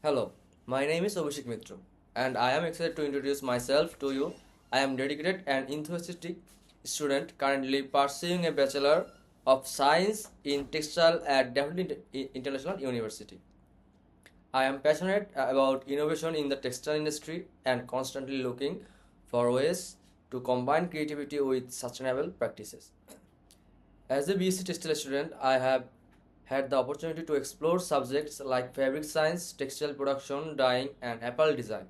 Hello, my name is Abhishek Mitra, and I am excited to introduce myself to you. I am dedicated and enthusiastic student currently pursuing a Bachelor of Science in Textile at Definitely International University. I am passionate about innovation in the textile industry and constantly looking for ways to combine creativity with sustainable practices. As a BSc textile student, I have had the opportunity to explore subjects like fabric science, textile production, dyeing, and apparel design.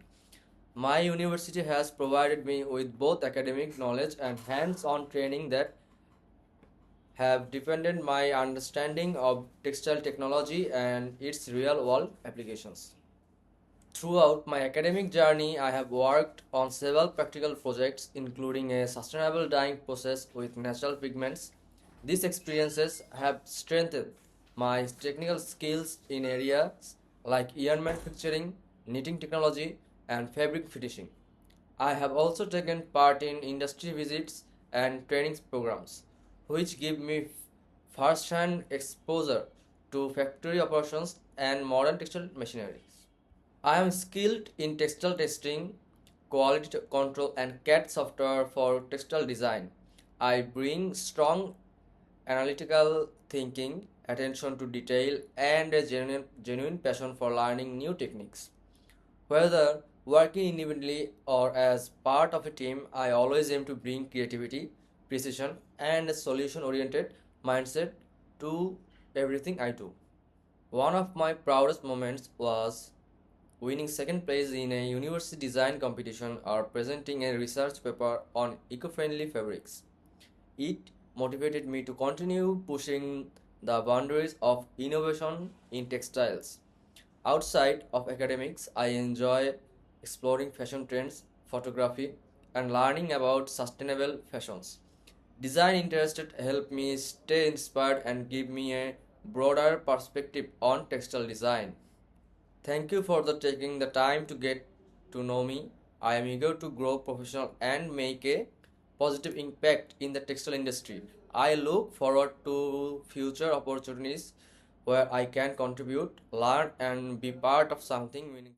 My university has provided me with both academic knowledge and hands on training that have deepened my understanding of textile technology and its real world applications. Throughout my academic journey, I have worked on several practical projects, including a sustainable dyeing process with natural pigments. These experiences have strengthened my technical skills in areas like yarn manufacturing, knitting technology, and fabric finishing. I have also taken part in industry visits and training programs, which give me first-hand exposure to factory operations and modern textile machinery. I am skilled in textile testing, quality control, and CAD software for textile design. I bring strong analytical thinking, attention to detail, and a genuine passion for learning new techniques. Whether working independently or as part of a team, I always aim to bring creativity, precision, and a solution oriented mindset to everything I do. One of my proudest moments was winning second place in a university design competition or presenting a research paper on eco-friendly fabrics. It motivated me to continue pushing the boundaries of innovation in textiles. Outside of academics, I enjoy exploring fashion trends, photography, and learning about sustainable fashions. Design interested help me stay inspired and give me a broader perspective on textile design. Thank you for taking the time to get to know me. I am eager to grow professional and make a positive impact in the textile industry. I look forward to future opportunities where I can contribute, learn, and be part of something meaningful.